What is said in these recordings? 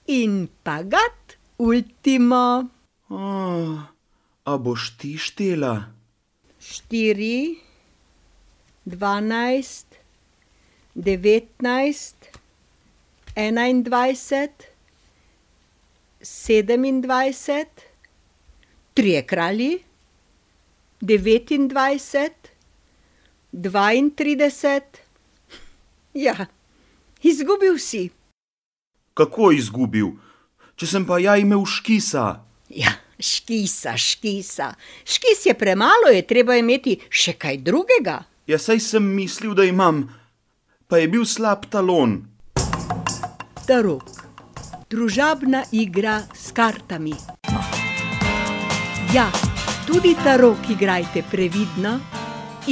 in pagat ultimo. A boš ti štela? 4, 12, 19, 21, 27, Trije kralji, 29, 32. Ja, izgubil si. Kako izgubil? Če sem pa ja imel škisa. Ja, škisa. Škis je premalo, je treba imeti še kaj drugega. Ja, saj sem mislil, da imam, pa je bil slab talon. Tarok. Družabna igra s kartami. Ja, tudi tarok igrajte previdno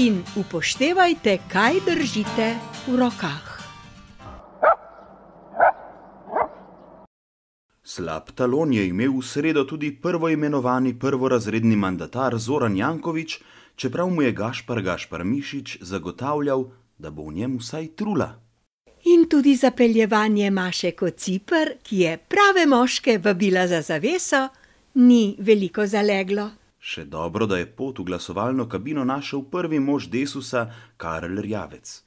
in upoštevajte, kaj držite v rokah. Slab talon je imel v sredo tudi prvoimenovani prvorazredni mandatar Zoran Janković, čeprav mu je Gašpar Mišič zagotavljal, da bo v njem vsaj trula. In tudi zapeljevanje Maše Kociper, ki je prave moške vabila za zaveso, ni veliko zaleglo. Še dobro, da je pot v glasovalno kabino našel prvi mož Desusa, Karel Erjavec.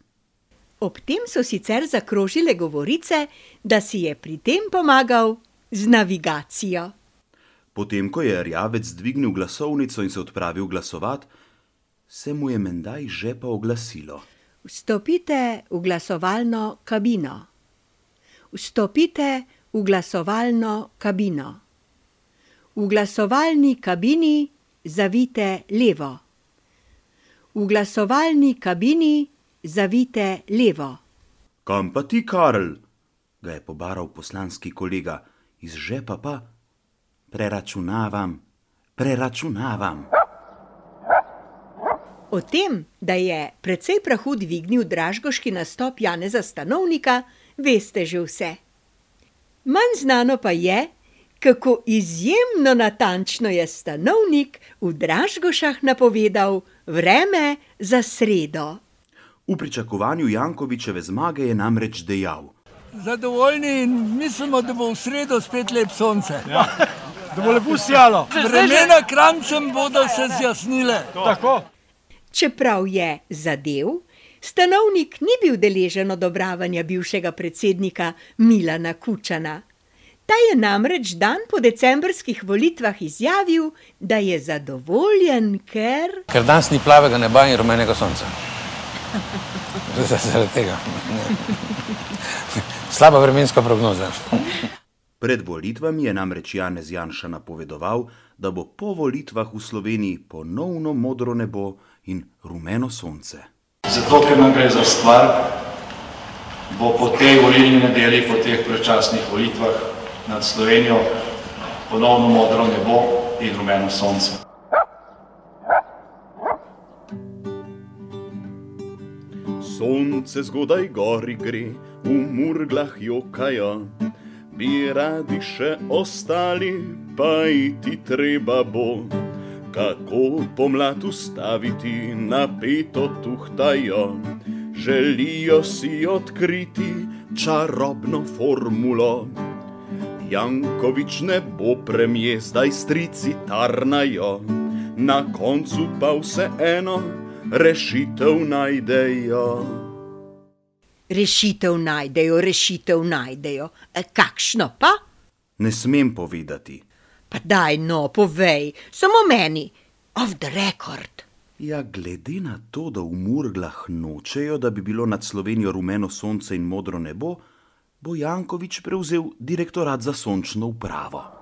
Ob tem so sicer zakrožile govorice, da si je pri tem pomagal z navigacijo. Potem, ko je Erjavec dvignil glasovnico in se odpravil glasovat, se mu je menda iz žepa oglasilo. Vstopite v glasovalno kabino. Vstopite v glasovalno kabino. V glasovalni kabini zavijte levo. V glasovalni kabini zavijte levo. Kam pa ti, Karel? Ga je pobaral poslanski kolega. Iz žepa pa: preračunavam. O tem, da je precej prahu dvignil dražgoški nastop Janeza Stanovnika, veste že vse. Manj znano pa je, kako izjemno natančno je Stanovnik v Dražgošah napovedal vreme za sredo. V pričakovanju Jankovićeve zmage je namreč dejal: Zadovoljni in mislimo, da bo v sredo spet lep sonce. Ja, da bo lepo sijalo. Vremena krancem bodo se zjasnile. Tako. Čeprav je zadev, Stanovnik ni bil deležen odobravanja bivšega predsednika Milana Kučana. Ta je namreč dan po decembrskih volitvah izjavil, da je zadovoljen, ker danes ni plavega neba in rumenega sonca. Zaradi tega. Slaba vremenska prognoza. Pred volitvami je namreč Janez Janša napovedoval, da bo po volitvah v Sloveniji ponovno modro nebo in rumeno sonce. Zato, ker nam gre za stvar, bo po tej volilni nedelji, po teh predčasnih volitvah nad Slovenijo ponovno modro nebo in rumeno sonce. Sonce zgodaj gori gre, v murglah jokajo, bi radi še ostali, pa iti treba bo. Kako pomlad ustaviti, napeto tuhtajo, želijo si odkriti čarobno formulo. Janković ne bo premijer, zdaj strici tarnajo, na koncu pa vseeno rešitev najdejo. Rešitev najdejo. Kakšno pa? Ne smem povedati. Pa daj no, povej, samo meni, off the record. Ja, glede na to, da v Murglah nočejo, da bi bilo nad Slovenijo rumeno sonce in modro nebo, bo Janković prevzel direktorat za sončno upravo.